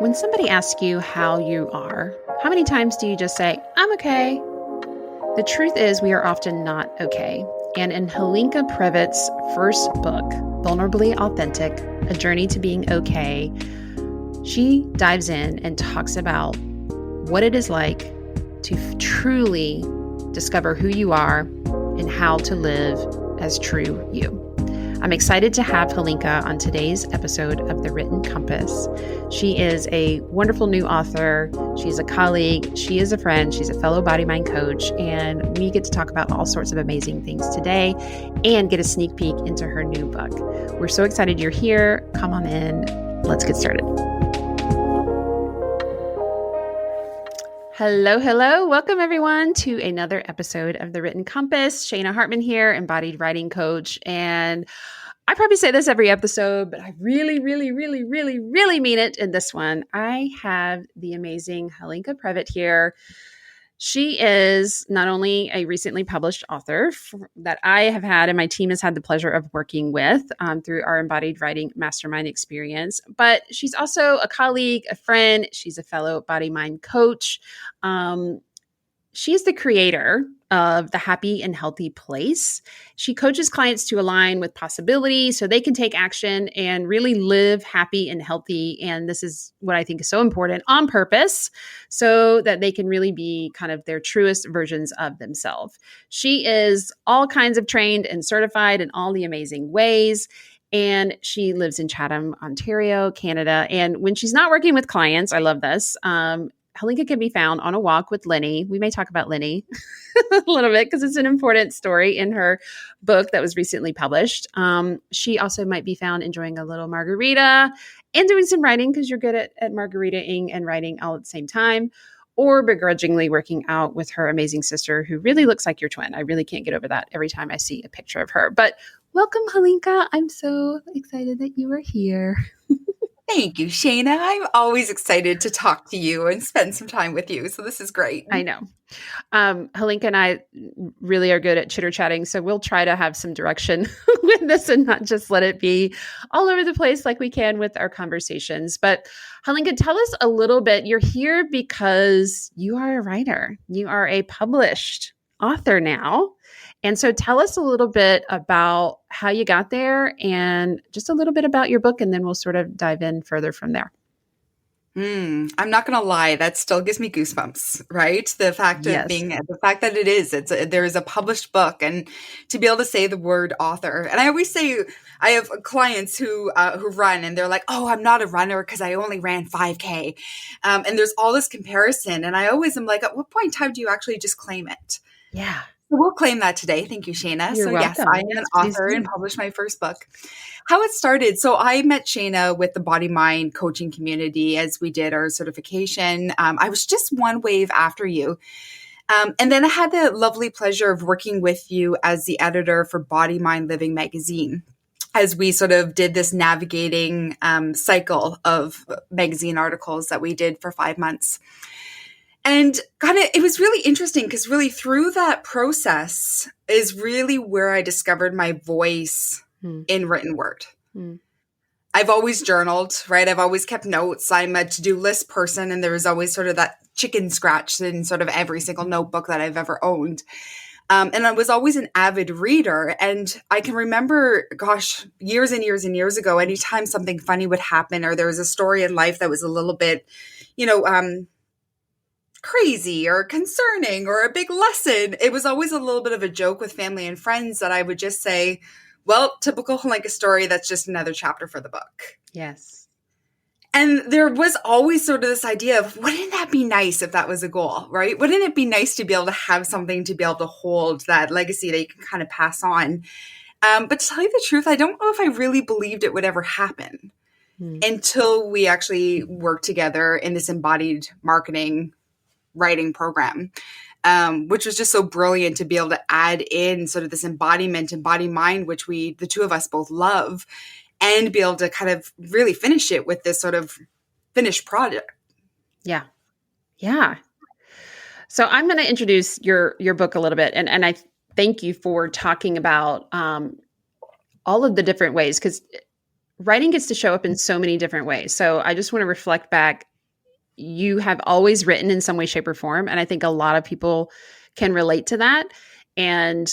When somebody asks you how you are, how many times do you just say, I'm okay? The truth is, we are often not okay. And in Halinka Prevett's first book, Vulnerably Authentic, A Journey to Being Okay, she dives in and talks about what it is like to truly discover who you are and how to live as true you. I'm excited to have Halinka on today's episode of The Written Compass. She is a wonderful new author. She's a colleague. She is a friend. She's a fellow body-mind coach. And we get to talk about all sorts of amazing things today and get a sneak peek into her new book. We're so excited you're here. Come on in. Let's get started. Hello. Welcome, everyone, to another episode of The Written Compass. Shana Hartman here, embodied writing coach. And I probably say this every episode, but I really mean it in this one. I have the amazing Halinka Prevett here. She is not only a recently published author that I have had and my team has had the pleasure of working with through our embodied writing mastermind experience, but she's also a colleague, a friend. She's a fellow body mind coach. She's the creator of the Happy and Healthy Place. She coaches clients to align with possibility so they can take action and really live happy and healthy. And this is what I think is so important, on purpose, so that they can really be kind of their truest versions of themselves. She is all kinds of trained and certified in all the amazing ways. And she lives in Chatham, Ontario, Canada. And when she's not working with clients, I love this, Halinka can be found on a walk with Lenny. We may talk about Lenny a little bit because it's an important story in her book that was recently published. She also might be found enjoying a little margarita and doing some writing because you're good at margaritaing and writing all at the same time, or begrudgingly working out with her amazing sister who really looks like your twin. I really can't get over that every time I see a picture of her. But welcome, Halinka. I'm so excited that you are here. Thank you, Shana. I'm always excited to talk to you and spend some time with you. So this is great. I know. Halinka and I really are good at chitter chatting. So we'll try to have some direction with this and not just let it be all over the place like we can with our conversations. But Halinka, tell us a little bit. You're here because you are a writer. You are a published author now. And so tell us a little bit about how you got there and just a little bit about your book, and then we'll sort of dive in further from there. I'm not going to lie. That still gives me goosebumps, right? The fact of the fact that there is a published book, and to be able to say the word author. And I always say, I have clients who run and they're like, oh, I'm not a runner because I only ran 5K. And there's all this comparison. And I always am like, at what point in time do you actually just claim it? Yeah. We'll claim that today. Thank you, Shana. You're welcome. Yes, I am an author and published my first book. How it started. So I met Shana with the Body Mind coaching community as we did our certification. I was just one wave after you. And then I had the lovely pleasure of working with you as the editor for Body Mind Living magazine, as we sort of did this navigating cycle of magazine articles that we did for 5 months. And it was really interesting because really through that process is really where I discovered my voice in written word. I've always journaled, right? I've always kept notes. I'm a to-do list person, and there was always sort of that chicken scratch in sort of every single notebook that I've ever owned. And I was always an avid reader. And I can remember, years and years and years ago, anytime something funny would happen or there was a story in life that was a little bit, crazy or concerning or a big lesson, it was always a little bit of a joke with family and friends that I would just say, well, typical Halinka story, that's just another chapter for the book. Yes. And there was always sort of this idea of, wouldn't that be nice if that was a goal, right? Wouldn't it be nice to be able to have something to be able to hold that legacy that you can kind of pass on? But to tell you the truth, I don't know if I really believed it would ever happen until we actually worked together in this embodied marketing writing program, which was just so brilliant to be able to add in sort of this embodiment and body mind, which the two of us both love, and be able to kind of really finish it with this sort of finished product. Yeah. So I'm going to introduce your book a little bit. And I thank you for talking about all of the different ways, because writing gets to show up in so many different ways. So I just want to reflect back you have always written in some way, shape, or form. And I think a lot of people can relate to that. And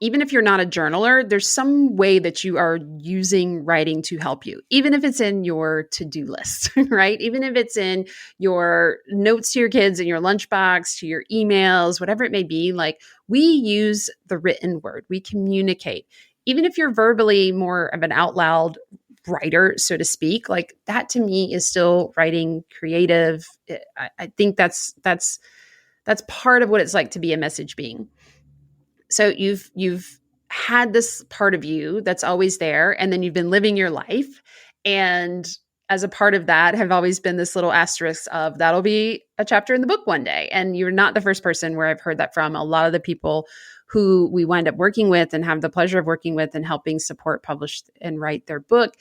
even if you're not a journaler, there's some way that you are using writing to help you, even if it's in your to-do list, right? Even if it's in your notes to your kids, in your lunchbox, to your emails, whatever it may be. Like, we use the written word, we communicate. Even if you're verbally more of an out loud writer, so to speak, like, that to me is still writing creative. I think that's part of what it's like to be a message being. So you've had this part of you that's always there, and then you've been living your life, and as a part of that have always been this little asterisk of that'll be a chapter in the book one day. And you're not the first person where I've heard that from. A lot of the people who we wind up working with and have the pleasure of working with and helping support, publish, and write their book,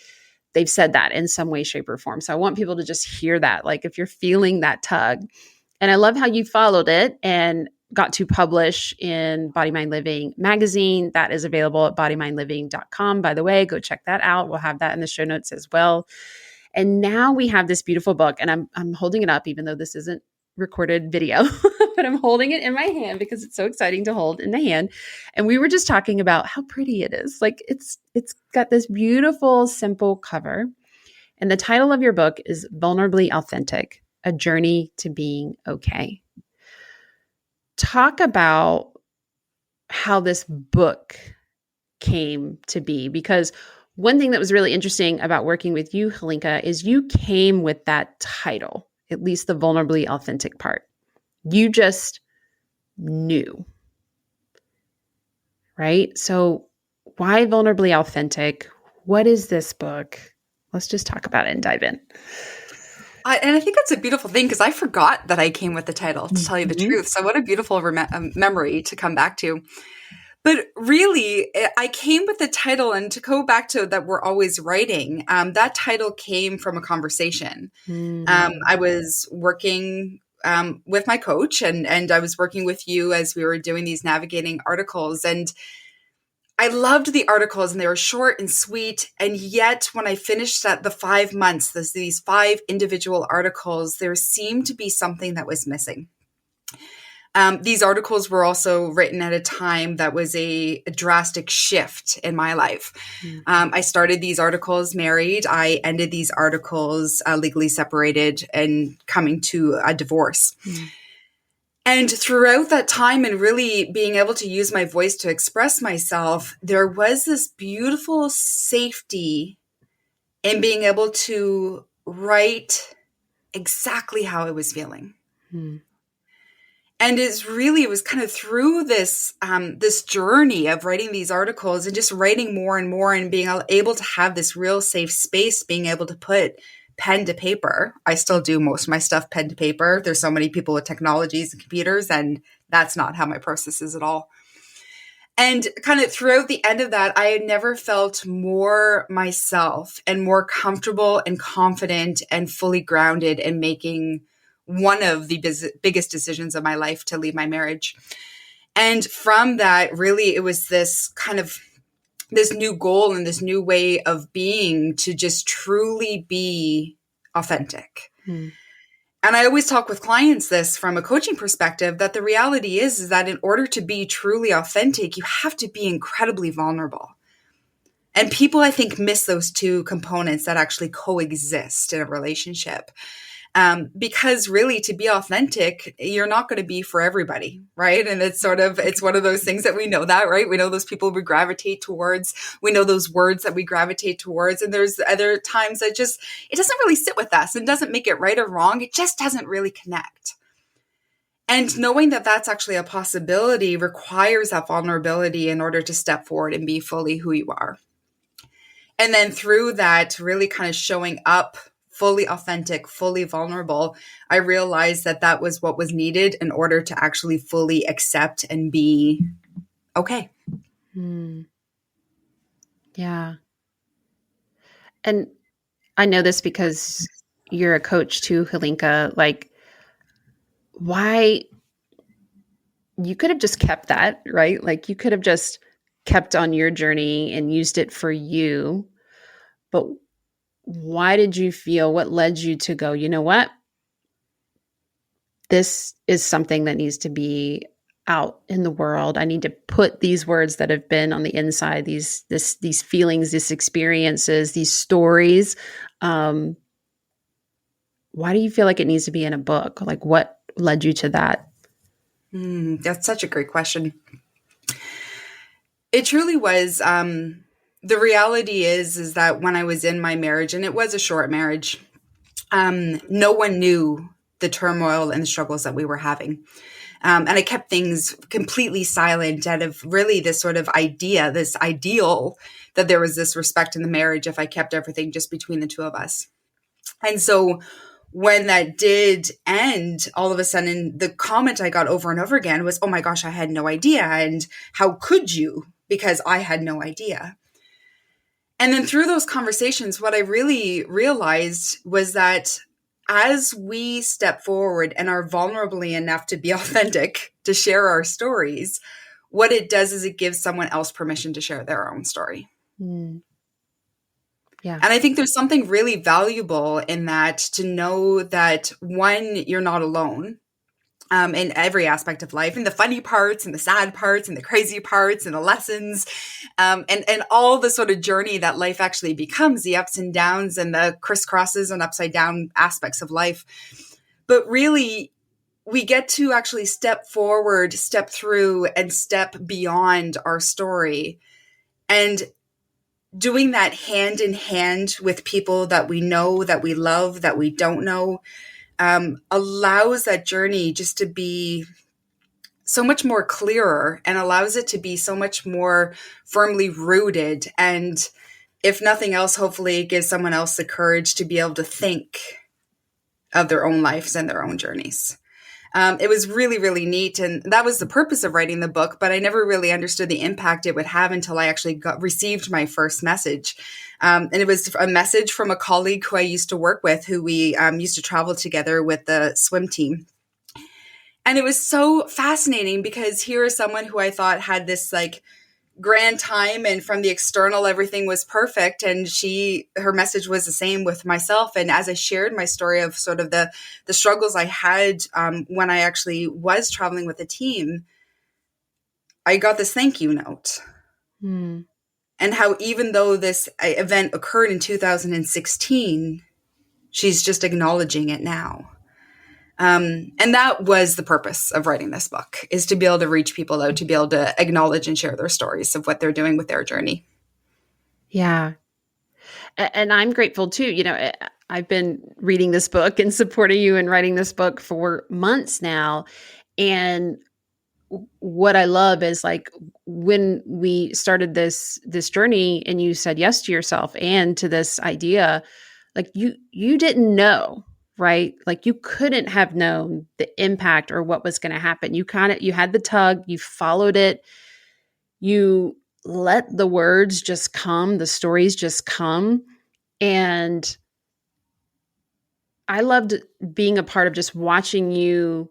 they've said that in some way, shape, or form. So I want people to just hear that, like, if you're feeling that tug. And I love how you followed it and got to publish in Body Mind Living magazine. That is available at bodymindliving.com. By the way, go check that out. We'll have that in the show notes as well. And now we have this beautiful book, and I'm holding it up, even though this isn't recorded video, but I'm holding it in my hand because it's so exciting to hold in the hand. And we were just talking about how pretty it is. Like, it's got this beautiful, simple cover. And the title of your book is Vulnerably Authentic, A Journey to Being Okay. Talk about how this book came to be, because one thing that was really interesting about working with you, Halinka, is you came with that title, at least the vulnerably authentic part. You just knew, right? So why vulnerably authentic? What is this book? Let's just talk about it and dive in. And I think that's a beautiful thing, because I forgot that I came with the title, to tell you the truth. So what a beautiful memory to come back to. But really, I came with the title, and to go back to that we're always writing, that title came from a conversation. I was working with my coach, and I was working with you as we were doing these navigating articles. And I loved the articles, and they were short and sweet. And yet when I finished the 5 months, these 5 individual articles, there seemed to be something that was missing. These articles were also written at a time that was a drastic shift in my life. I started these articles married. I ended these articles legally separated and coming to a divorce. And throughout that time, and really being able to use my voice to express myself, there was this beautiful safety in being able to write exactly how I was feeling. And it was kind of through this journey of writing these articles and just writing more and more, and being able to have this real safe space, being able to put pen to paper. I still do most of my stuff pen to paper. There's so many people with technologies and computers, and that's not how my process is at all. And kind of throughout the end of that, I had never felt more myself and more comfortable and confident and fully grounded in making one of the biggest decisions of my life, to leave my marriage. And from that, really, it was this kind of this new goal and this new way of being, to just truly be authentic. And I always talk with clients this from a coaching perspective, that the reality is that in order to be truly authentic, you have to be incredibly vulnerable. And people, I think, miss those two components that actually coexist in a relationship. Because really, to be authentic, you're not going to be for everybody, right? And it's one of those things that we know that, right? We know those people we gravitate towards. We know those words that we gravitate towards. And there's other times that it doesn't really sit with us, and doesn't make it right or wrong. It just doesn't really connect. And knowing that that's actually a possibility requires that vulnerability in order to step forward and be fully who you are. And then through that, really kind of showing up fully authentic, fully vulnerable, I realized that that was what was needed in order to actually fully accept and be okay. Yeah. And I know this because you're a coach too, Halinka. Like, why you could have just kept that, right? Like, you could have just kept on your journey and used it for you. But why did you feel, what led you to go, you know what? this is something that needs to be out in the world. I need to put these words that have been on the inside, these feelings, these experiences, these stories. Why do you feel like it needs to be in a book? Like, what led you to that? That's such a great question. It truly was. The reality is that when I was in my marriage, and it was a short marriage, no one knew the turmoil and the struggles that we were having. And I kept things completely silent out of really this sort of idea, this ideal that there was this respect in the marriage if I kept everything just between the two of us. And so when that did end, all of a sudden the comment I got over and over again was, oh my gosh, I had no idea. And how could you? Because I had no idea. And then through those conversations, what I really realized was that as we step forward and are vulnerably enough to be authentic, to share our stories, what it does is it gives someone else permission to share their own story. Mm. Yeah. And I think there's something really valuable in that, to know that, one, you're not alone in every aspect of life, and the funny parts and the sad parts and the crazy parts and the lessons, and all the sort of journey that life actually becomes, the ups and downs and the crisscrosses and upside down aspects of life. But really, we get to actually step forward, step through, and step beyond our story. And doing that hand in hand with people that we know, that we love, that we don't know, allows that journey just to be so much more clearer, and allows it to be so much more firmly rooted. And if nothing else, hopefully it gives someone else the courage to be able to think of their own lives and their own journeys. It was really, really neat. And that was the purpose of writing the book, but I never really understood the impact it would have until I actually received my first message. And it was a message from a colleague who I used to work with, who we used to travel together with the swim team. And it was so fascinating, because here is someone who I thought had this like grand time, and from the external everything was perfect, and her message was the same with myself. And as I shared my story of sort of the struggles I had when I actually was traveling with a team, I got this thank you note. And how, even though this event occurred in 2016, she's just acknowledging it now. And that was the purpose of writing this book, is to be able to reach people out, to be able to acknowledge and share their stories of what they're doing with their journey. Yeah. And I'm grateful too. You know, I've been reading this book and supporting you in writing this book for months now. And what I love is, like, when we started this journey and you said yes to yourself and to this idea, like you didn't know, right? Like, you couldn't have known the impact or what was going to happen. You had the tug, you followed it, you let the words just come, the stories just come. And I loved being a part of just watching you,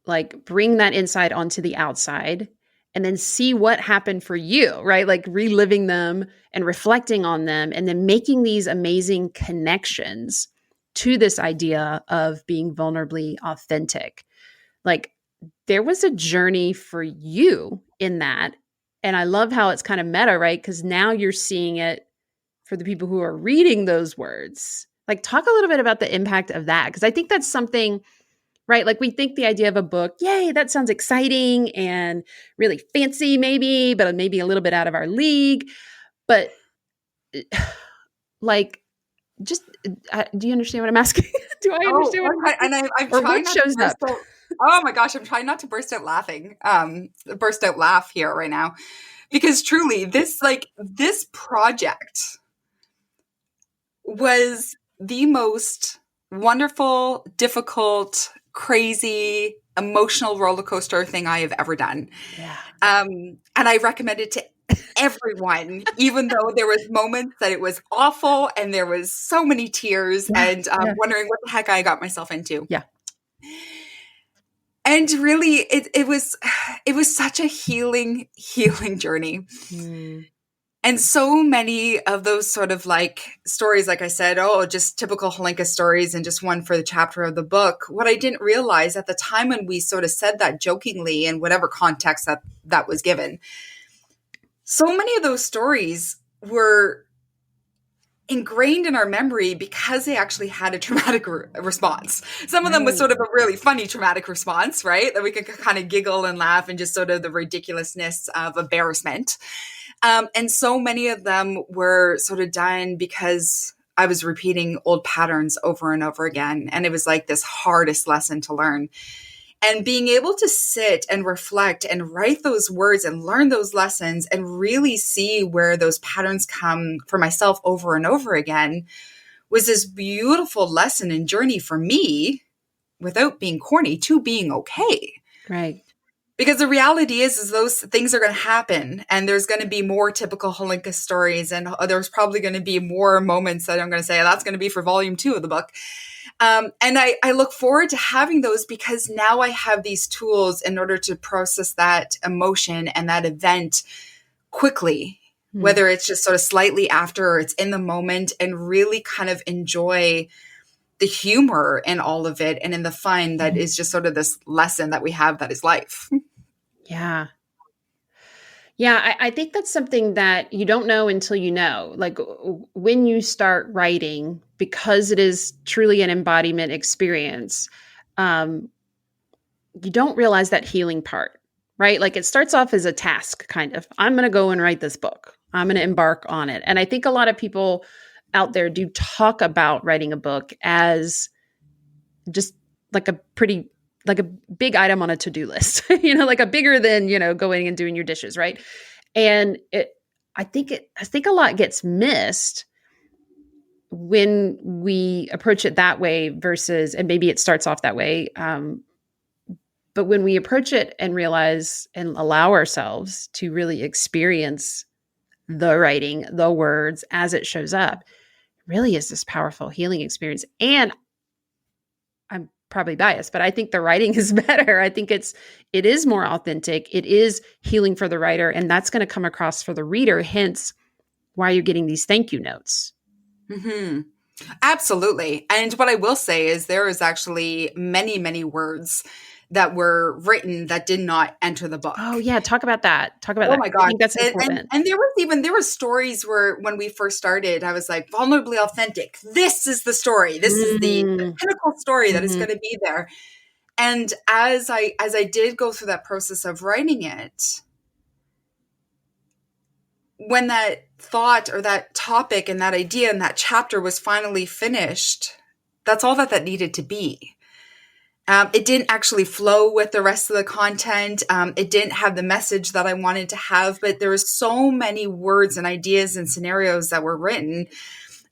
like, bring that insight onto the outside and then see what happened for you, right? Like, reliving them and reflecting on them, and then making these amazing connections to this idea of being vulnerably authentic. Like, there was a journey for you in that. And I love how it's kind of meta, right? Because now you're seeing it for the people who are reading those words. Like, talk a little bit about the impact of that, because I think that's something, right? Like, we think the idea of a book, yay, that sounds exciting and really fancy maybe, but maybe a little bit out of our league. But like, just, do you understand what I'm asking? Do I understand what I'm asking? And I'm or trying what not shows to up? oh my gosh, I'm trying not to burst out laughing, burst out laugh here right now, because truly this project was the most wonderful, difficult, crazy, emotional roller coaster thing I have ever done. Yeah. And I recommend it to everyone, even though there was moments that it was awful and there was so many tears and wondering what the heck I got myself into. Yeah. And really, it was such a healing journey. And so many of those sort of like stories, like I said, oh, just typical Halinka stories and just one for the chapter of the book. What I didn't realize at the time when we sort of said that jokingly in whatever context that was given, so many of those stories were ingrained in our memory because they actually had a traumatic response. Some of them was sort of a really funny traumatic response, right? That we could kind of giggle and laugh and just sort of the ridiculousness of embarrassment. And so many of them were sort of done because I was repeating old patterns over and over again. And it was like this hardest lesson to learn. And being able to sit and reflect and write those words and learn those lessons and really see where those patterns come for myself over and over again was this beautiful lesson and journey for me, without being corny, to being okay. Right. Because the reality is those things are going to happen, and there's going to be more typical Halinka stories, and there's probably going to be more moments that I'm going to say that's going to be for volume 2 of the book. And I look forward to having those because now I have these tools in order to process that emotion and that event quickly, whether it's just sort of slightly after or it's in the moment, and really kind of enjoy the humor in all of it and in the fun that is just sort of this lesson that we have that is life. Yeah. Yeah, I think that's something that you don't know until you know. Like when you start writing, because it is truly an embodiment experience, you don't realize that healing part, right? Like it starts off as a task, kind of. I'm going to go and write this book. I'm going to embark on it. And I think a lot of people out there do talk about writing a book as just like a big item on a to-do list, like a bigger than, going and doing your dishes. Right. And I think a lot gets missed when we approach it that way versus, and maybe it starts off that way. But when we approach it and realize and allow ourselves to really experience the writing, the words as it shows up, really is this powerful healing experience. And I'm probably biased, but I think the writing is better. I think it is more authentic. It is healing for the writer, and that's going to come across for the reader, hence why you're getting these thank you notes. Mm-hmm. Absolutely. And what I will say is there is actually many, many words that were written that did not enter the book. Oh yeah. Talk about that. Oh my God. I think that's important. And there were stories where when we first started, I was like, vulnerably authentic. This is the story. This is the pinnacle story that is going to be there. And as I did go through that process of writing it, when that thought or that topic and that idea and that chapter was finally finished, that's all that needed to be. It didn't actually flow with the rest of the content. It didn't have the message that I wanted to have, but there were so many words and ideas and scenarios that were written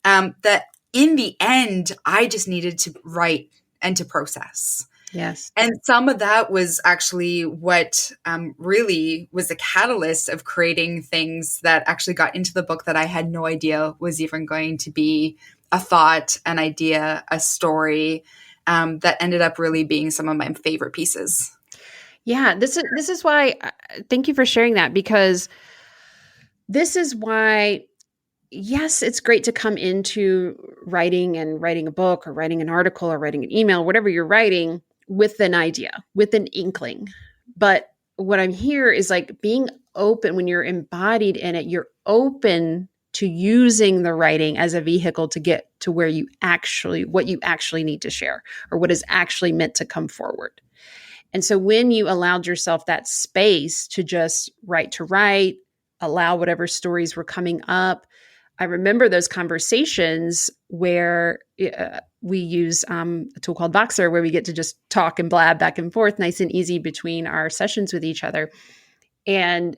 that in the end, I just needed to write and to process. Yes. And some of that was actually what really was the catalyst of creating things that actually got into the book that I had no idea was even going to be a thought, an idea, a story, that ended up really being some of my favorite pieces. Yeah, this is why. Thank you for sharing that, because this is why. Yes, it's great to come into writing a book or writing an article or writing an email, whatever you're writing, with an idea, with an inkling. But what I'm here is like being open. When you're embodied in it, you're open to using the writing as a vehicle to get to what you actually need to share, or what is actually meant to come forward. And so when you allowed yourself that space to just write, allow whatever stories were coming up, I remember those conversations where we use a tool called Voxer, where we get to just talk and blab back and forth, nice and easy between our sessions with each other. And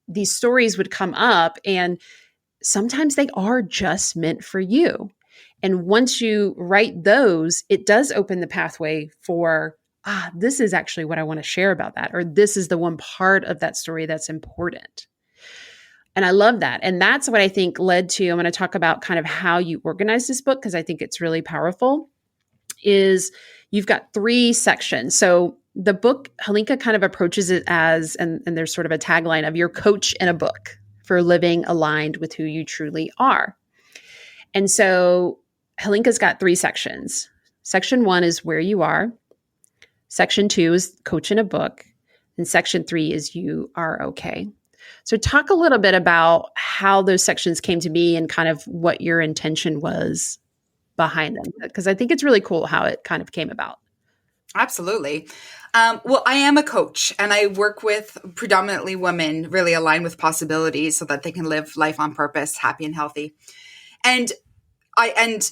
these stories would come up, and sometimes they are just meant for you. And once you write those, it does open the pathway for, this is actually what I want to share about that, or this is the one part of that story that's important. And I love that. And that's what I think led to, I'm going to talk about kind of how you organize this book, because I think it's really powerful, is you've got 3 sections. So the book, Halinka kind of approaches it as, and there's sort of a tagline of your coach in a book for living aligned with who you truly are. And so Halinka's got 3 sections. Section 1 is where you are. Section 2 is coach in a book. And section 3 is you are okay. So talk a little bit about how those sections came to be and kind of what your intention was behind them, because I think it's really cool how it kind of came about. Absolutely. Well, I am a coach and I work with predominantly women really aligned with possibilities so that they can live life on purpose, happy and healthy. And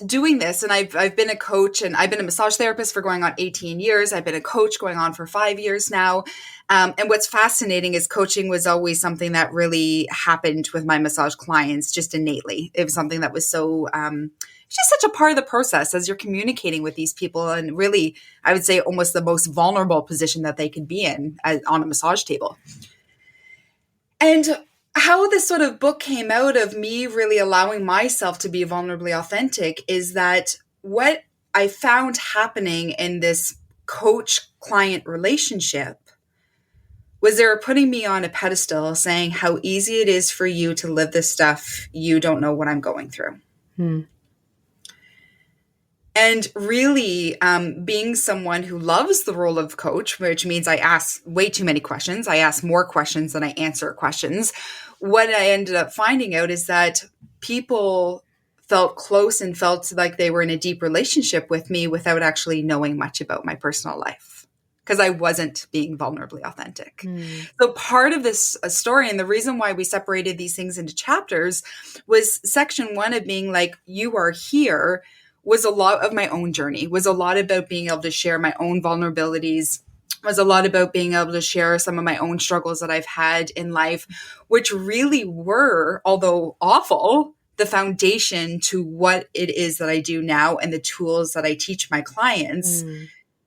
doing this, and I've been a coach and I've been a massage therapist for going on 18 years. I've been a coach going on for 5 years now. And what's fascinating is coaching was always something that really happened with my massage clients just innately. It was something that was so, it's just such a part of the process as you're communicating with these people, and really, I would say almost the most vulnerable position that they could be in on a massage table. And how this sort of book came out of me really allowing myself to be vulnerably authentic is that what I found happening in this coach-client relationship was they were putting me on a pedestal saying how easy it is for you to live this stuff. You don't know what I'm going through. And really being someone who loves the role of coach, which means I ask way too many questions. I ask more questions than I answer questions. What I ended up finding out is that people felt close and felt like they were in a deep relationship with me without actually knowing much about my personal life, because I wasn't being vulnerably authentic. So part of this story, and the reason why we separated these things into chapters, was section 1 of being like, you are here, was a lot of my own journey, was a lot about being able to share my own vulnerabilities, was a lot about being able to share some of my own struggles that I've had in life, which really were, although awful, the foundation to what it is that I do now and the tools that I teach my clients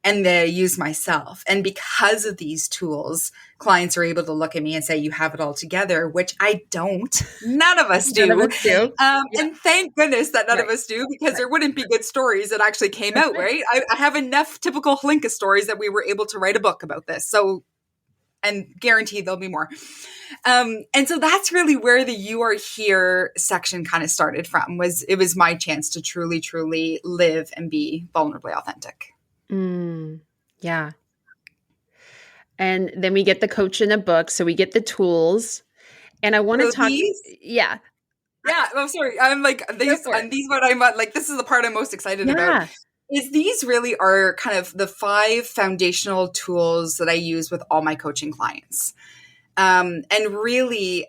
and they use myself. And because of these tools, clients are able to look at me and say, you have it all together, which I don't. None of us do. None of us do. And thank goodness that none of us do, because there wouldn't be good stories that actually came out, right? I have enough typical Halinka stories that we were able to write a book about this. So, and guaranteed there'll be more. And so that's really where the You Are Here section kind of started from, it was my chance to truly, truly live and be vulnerably authentic. Yeah. And then we get the coach in a book. So we get the tools. And I want to talk. Yeah. Yeah. I'm sorry. I'm like, these what I'm like, this is the part I'm most excited about. Is these really are kind of the 5 foundational tools that I use with all my coaching clients. And really,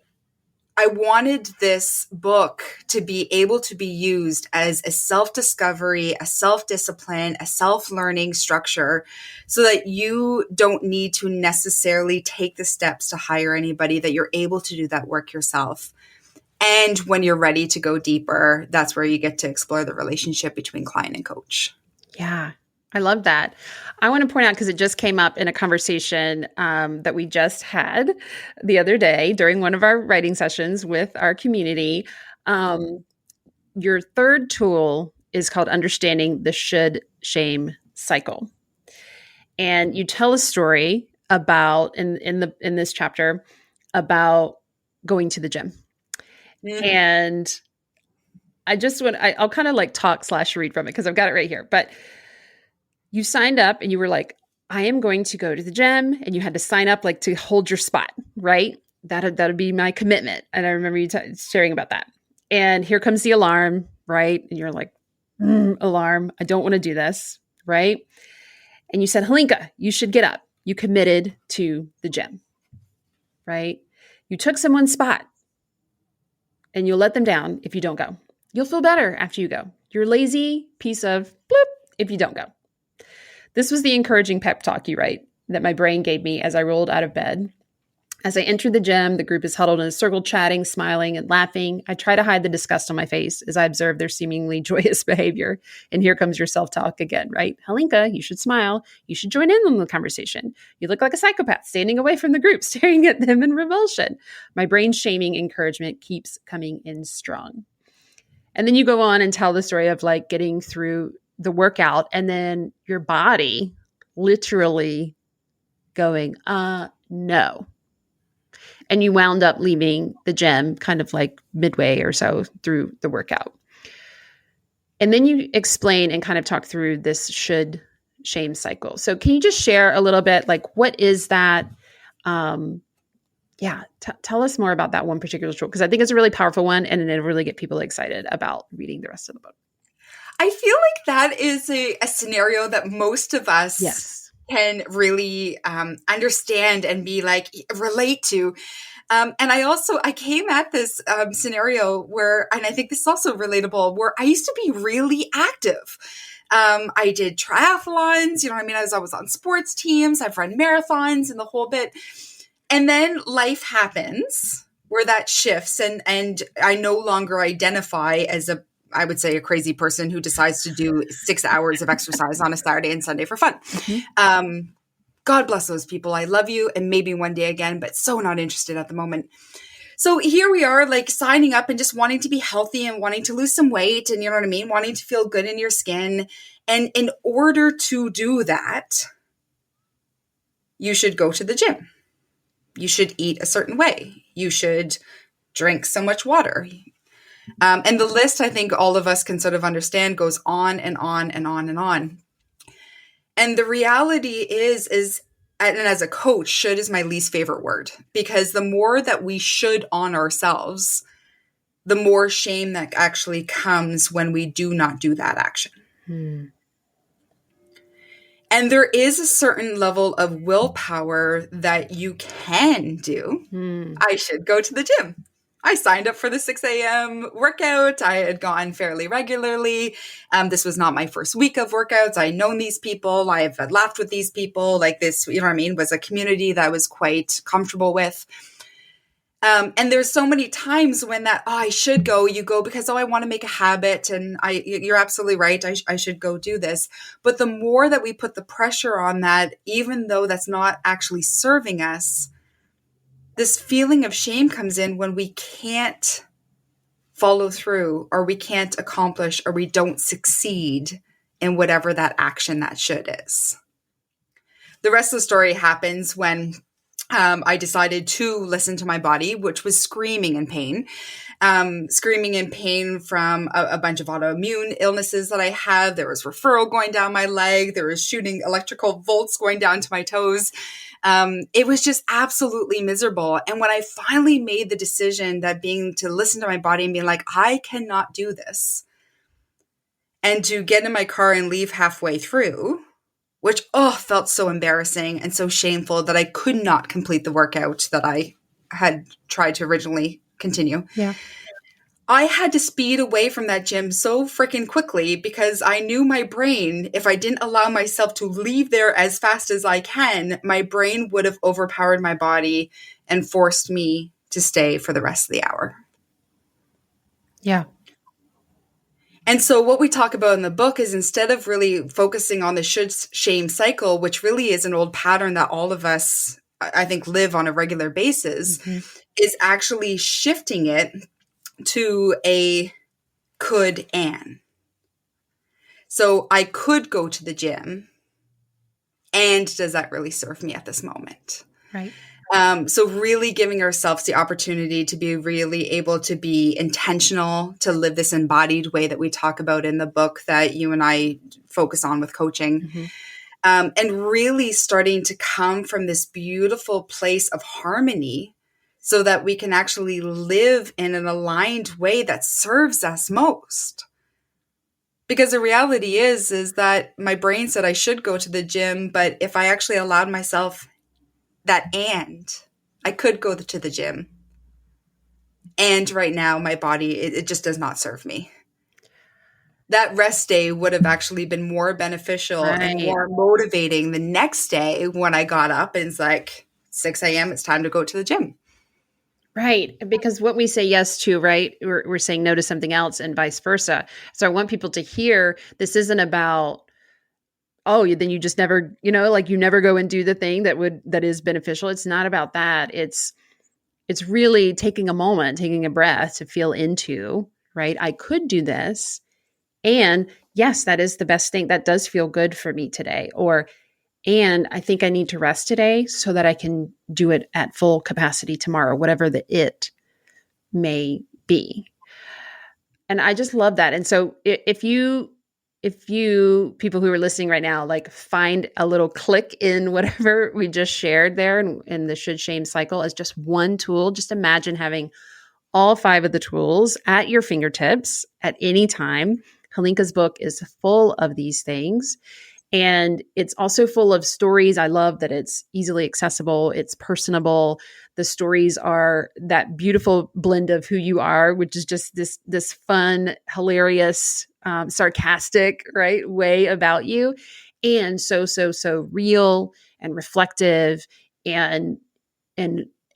I wanted this book to be able to be used as a self-discovery, a self-discipline, a self-learning structure, so that you don't need to necessarily take the steps to hire anybody, that you're able to do that work yourself. And when you're ready to go deeper, that's where you get to explore the relationship between client and coach. Yeah. I love that. I want to point out, because it just came up in a conversation that we just had the other day during one of our writing sessions with our community. Your 3rd tool is called Understanding the Should Shame Cycle. And you tell a story about in this chapter about going to the gym. And I'll kind of like talk / read from it because I've got it right here. But you signed up and you were like, I am going to go to the gym, and you had to sign up like to hold your spot, right? That'd be my commitment. And I remember you sharing about that. And here comes the alarm, right? And you're like, alarm, I don't want to do this, right? And you said, Halinka, you should get up. You committed to the gym, right? You took someone's spot, and you'll let them down if you don't go. You'll feel better after you go. You're a lazy piece of bloop if you don't go. This was the encouraging pep talk, you write, that my brain gave me as I rolled out of bed. As I entered the gym, the group is huddled in a circle, chatting, smiling, and laughing. I try to hide the disgust on my face as I observe their seemingly joyous behavior. And here comes your self-talk again, right? Halinka, you should smile. You should join in on the conversation. You look like a psychopath standing away from the group, staring at them in revulsion. My brain shaming encouragement keeps coming in strong. And then you go on and tell the story of like getting through the workout and then your body literally going, no. and you wound up leaving the gym kind of like midway or so through the workout. And then you explain and kind of talk through this should shame cycle. So can you just share a little bit, like, what is that? Tell us more about that one particular tool, because I think it's a really powerful one, and it'll really get people excited about reading the rest of the book. I feel like that is a scenario that most of us can really understand and be like, relate to. And I came at this scenario where, and I think this is also relatable, where I used to be really active. I did triathlons, I was on sports teams, I've run marathons and the whole bit. And then life happens where that shifts, and I no longer identify as I would say a crazy person who decides to do 6 hours of exercise on a Saturday and Sunday for fun. Mm-hmm. God bless those people. I love you, and maybe one day again, but so not interested at the moment. So here we are, like signing up and just wanting to be healthy and wanting to lose some weight, and wanting to feel good in your skin. And in order to do that, you should go to the gym. You should eat a certain way. You should drink so much water. And the list, I think all of us can sort of understand, goes on and on and on and on. And the reality is, and as a coach, should is my least favorite word, because the more that we should on ourselves, the more shame that actually comes when we do not do that action. And there is a certain level of willpower that you can do. I should go to the gym. I signed up for the 6 a.m. workout. I had gone fairly regularly. This was not my first week of workouts. I had known these people. I have laughed with these people. Like this, was a community that I was quite comfortable with. And there's so many times when I should go, you go because, I want to make a habit. And you're absolutely right. I should go do this. But the more that we put the pressure on that, even though that's not actually serving us, this feeling of shame comes in when we can't follow through, or we can't accomplish, or we don't succeed in whatever that action that should is. The rest of the story happens when I decided to listen to my body, which was screaming in pain from a bunch of autoimmune illnesses that I had. There was referral going down my leg. There was shooting electrical volts going down to my toes. It was just absolutely miserable. And when I finally made the decision to listen to my body and being like, I cannot do this, and to get in my car and leave halfway through, which, felt so embarrassing and so shameful that I could not complete the workout that I had tried to originally continue. Yeah. I had to speed away from that gym so freaking quickly, because I knew my brain, if I didn't allow myself to leave there as fast as I can, my brain would have overpowered my body and forced me to stay for the rest of the hour. Yeah. And so what we talk about in the book is, instead of really focusing on the should shame cycle, which really is an old pattern that all of us, I think, live on a regular basis, is actually shifting it to a could and. So I could go to the gym, and does that really serve me at this moment? Right. So really giving ourselves the opportunity to be really able to be intentional, to live this embodied way that we talk about in the book that you and I focus on with coaching. And really starting to come from this beautiful place of harmony, so that we can actually live in an aligned way that serves us most. Because the reality is that my brain said I should go to the gym, but if I actually allowed myself that, and I could go to the gym, and right now my body, it just does not serve me. That rest day would have actually been more beneficial and more motivating the next day when I got up and it's like 6 a.m., it's time to go to the gym. Right. Because what we say yes to, right, we're saying no to something else, and vice versa. So I want people to hear, this isn't about, then you just never, you never go and do the thing that is beneficial. It's not about that. It's really taking a moment, taking a breath to feel into, right? I could do this. And yes, that is the best thing. That does feel good for me today. Or And I think I need to rest today so that I can do it at full capacity tomorrow, whatever the it may be. And I just love that. And so if you people who are listening right now, like find a little click in whatever we just shared there in the should shame cycle as just one tool, just imagine having all 5 of the tools at your fingertips at any time. Halinka's book is full of these things. And it's also full of stories. I love that it's easily accessible. It's personable. The stories are that beautiful blend of who you are, which is just this fun, hilarious, sarcastic, right, way about you, and so real and reflective, and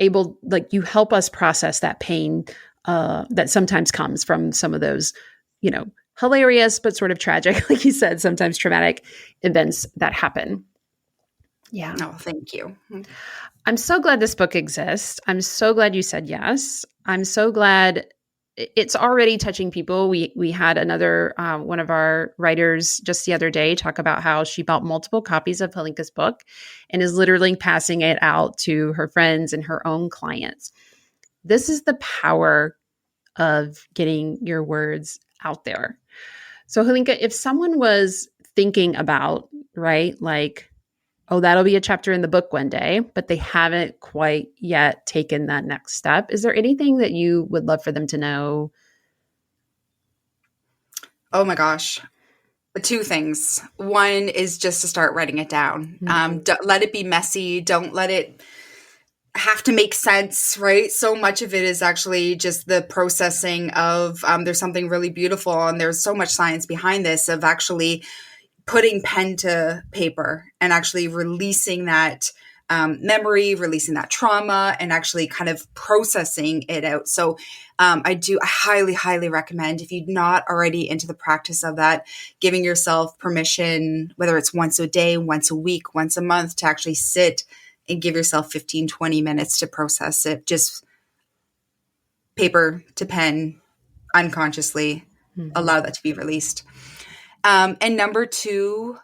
able, like, you help us process that pain that sometimes comes from some of those, hilarious but sort of tragic, like you said, sometimes traumatic events that happen. Yeah. Oh, thank you. I'm so glad this book exists. I'm so glad you said yes. I'm so glad it's already touching people. We had another one of our writers just the other day talk about how she bought multiple copies of Halinka's book and is literally passing it out to her friends and her own clients. This is the power of getting your words out there. So Halinka, if someone was thinking about, right, like, oh, that'll be a chapter in the book one day, but they haven't quite yet taken that next step, is there anything that you would love for them to know? Oh my gosh. 2 things. One is just to start writing it down. Don't let it be messy. Don't let it have to make sense, right? So much of it is actually just the processing of, there's something really beautiful, and there's so much science behind this, of actually putting pen to paper and actually releasing that memory, releasing that trauma, and actually kind of processing it out. So I highly, highly recommend, if you're not already into the practice of that, giving yourself permission, whether it's once a day, once a week, once a month, to actually sit and give yourself 15, 20 minutes to process it. Just paper to pen, unconsciously, allow that to be released. And number 2,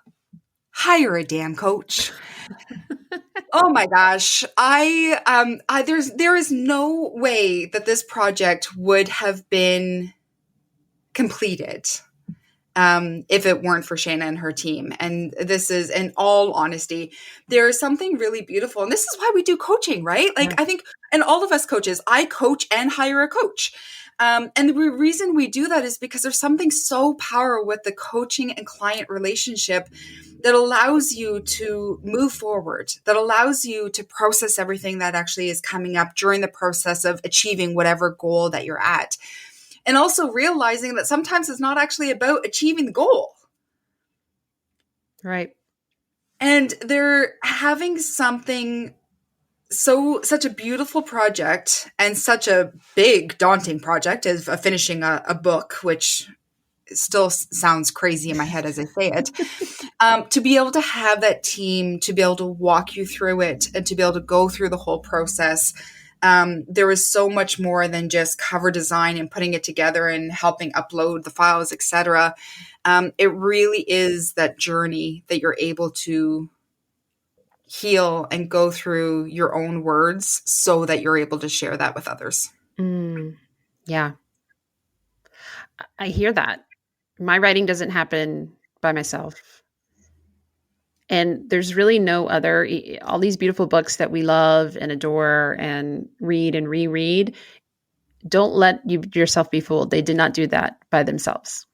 hire a damn coach. Oh my gosh. There is no way that this project would have been completed if it weren't for Shayna and her team. And this is, in all honesty, there is something really beautiful. And this is why we do coaching, right? Like, I think, and all of us coaches, I coach and hire a coach. And the reason we do that is because there's something so powerful with the coaching and client relationship that allows you to move forward, that allows you to process everything that actually is coming up during the process of achieving whatever goal that you're at. And also realizing that sometimes it's not actually about achieving the goal. Right. And they're having something such a beautiful project, and such a big, daunting project as finishing a book, which still sounds crazy in my head as I say it, to be able to have that team, to be able to walk you through it, and to be able to go through the whole process. There is so much more than just cover design and putting it together and helping upload the files, etc. It really is that journey that you're able to heal and go through your own words so that you're able to share that with others. Yeah. I hear that. My writing doesn't happen by myself. And there's really no other, all these beautiful books that we love and adore and read and reread, don't let yourself be fooled. They did not do that by themselves.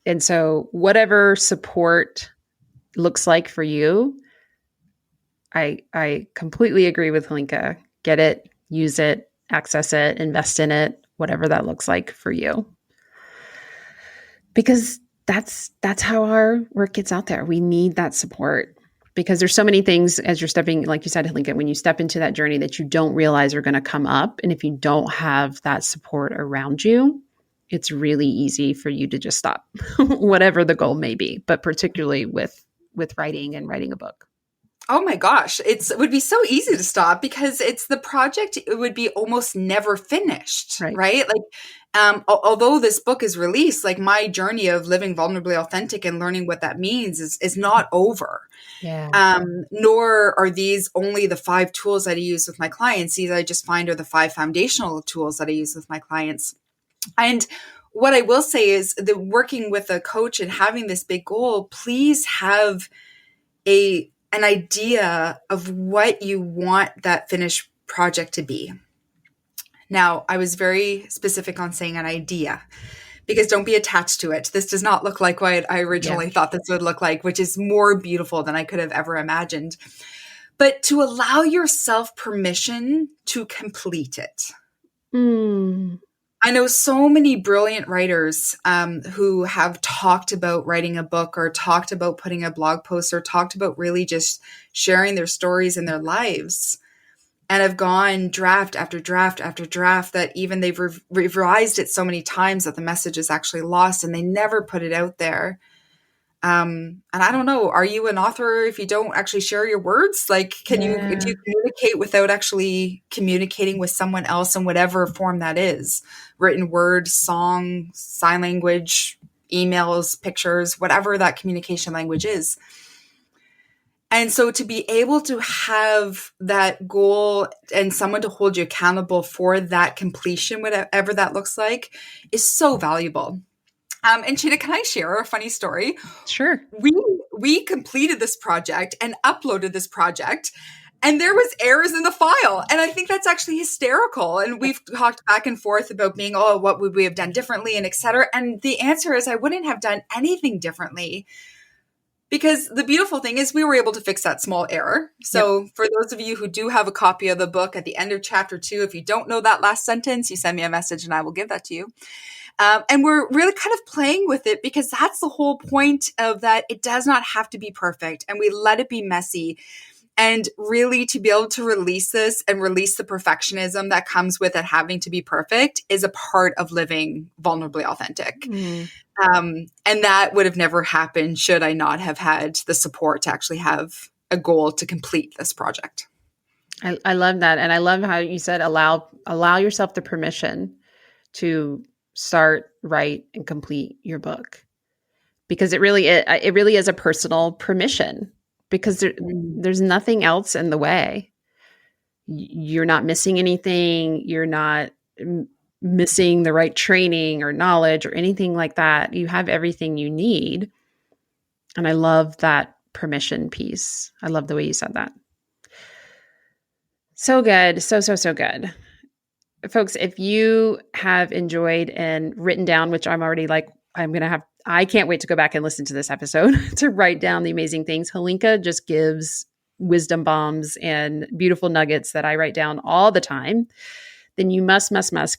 And so whatever support looks like for you, I completely agree with Halinka. Get it, use it, access it, invest in it, whatever that looks like for you. Because that's how our work gets out there. We need that support, because there's so many things as you're stepping, like you said, Halinka, when you step into that journey that you don't realize are going to come up. And if you don't have that support around you, it's really easy for you to just stop, whatever the goal may be, but particularly with writing and writing a book. Oh my gosh, it would be so easy to stop, because it's the project, it would be almost never finished, right? Like, Although this book is released, like my journey of living vulnerably authentic and learning what that means is not over. Yeah. Nor are these only the 5 tools that I use with my clients. These I just find are the 5 foundational tools that I use with my clients. And what I will say is that working with a coach and having this big goal, please have an idea of what you want that finished project to be. Now, I was very specific on saying an idea, because don't be attached to it. This does not look like what I originally thought this would look like, which is more beautiful than I could have ever imagined. But to allow yourself permission to complete it. I know so many brilliant writers who have talked about writing a book, or talked about putting a blog post, or talked about really just sharing their stories and their lives, and have gone draft after draft after draft, that even they've revised it so many times that the message is actually lost and they never put it out there. And I don't know, are you an author if you don't actually share your words? Like, do you communicate without actually communicating with someone else in whatever form that is? Written word, song, sign language, emails, pictures, whatever that communication language is. And so to be able to have that goal and someone to hold you accountable for that completion, whatever that looks like, is so valuable. And Sheena, can I share a funny story? Sure. We completed this project and uploaded this project, and there was errors in the file. And I think that's actually hysterical. And we've talked back and forth about being, what would we have done differently, and et cetera. And the answer is I wouldn't have done anything differently. Because the beautiful thing is we were able to fix that small error. So for those of you who do have a copy of the book, at the end of chapter 2, if you don't know that last sentence, you send me a message and I will give that to you. And we're really kind of playing with it, because that's the whole point of that. It does not have to be perfect, and we let it be messy. And really, to be able to release this and release the perfectionism that comes with it having to be perfect is a part of living vulnerably authentic. And that would have never happened should I not have had the support to actually have a goal to complete this project. I love that. And I love how you said, allow yourself the permission to start, write, and complete your book, because it really is a personal permission, because there's nothing else in the way. You're not missing anything. You're not missing the right training or knowledge or anything like that. You have everything you need. And I love that permission piece. I love the way you said that. So good. So good. Folks, if you have enjoyed and written down, which I'm already like, I can't wait to go back and listen to this episode to write down the amazing things. Halinka just gives wisdom bombs and beautiful nuggets that I write down all the time. Then you must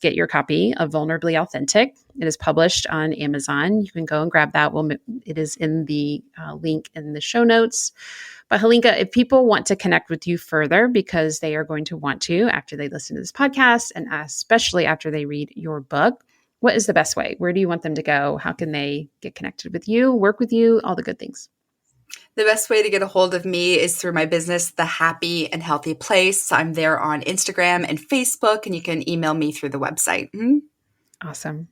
get your copy of Vulnerably Authentic. It is published on Amazon. You can go and grab that. It is in the link in the show notes. But Halinka, if people want to connect with you further, because they are going to want to after they listen to this podcast, and especially after they read your book, what is the best way? Where do you want them to go? How can they get connected with you, work with you, all the good things? The best way to get a hold of me is through my business, The Happy and Healthy Place. I'm there on Instagram and Facebook, and you can email me through the website. Awesome.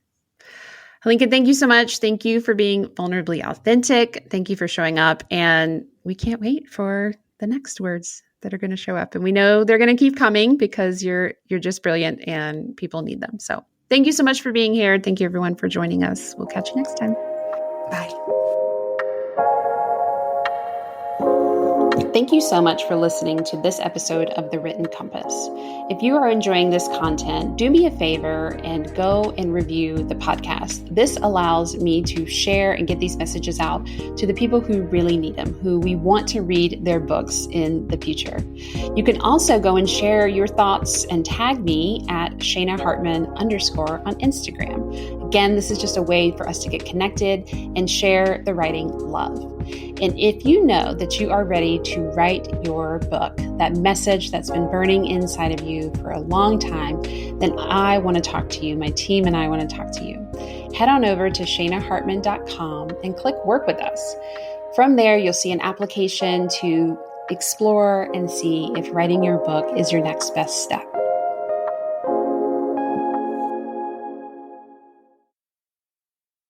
Halinka, thank you so much. Thank you for being vulnerably authentic. Thank you for showing up. And we can't wait for the next words that are going to show up. And we know they're going to keep coming, because you're just brilliant and people need them. So thank you so much for being here. Thank you, everyone, for joining us. We'll catch you next time. Bye. Thank you so much for listening to this episode of The Written Compass. If you are enjoying this content, do me a favor and go and review the podcast. This allows me to share and get these messages out to the people who really need them, who we want to read their books in the future. You can also go and share your thoughts and tag me at ShaynaHartman_ on Instagram. Again, this is just a way for us to get connected and share the writing love. And if you know that you are ready to write your book, that message that's been burning inside of you for a long time, then I want to talk to you. My team and I want to talk to you. Head on over to ShaynaHartman.com and click Work with Us. From there, you'll see an application to explore and see if writing your book is your next best step.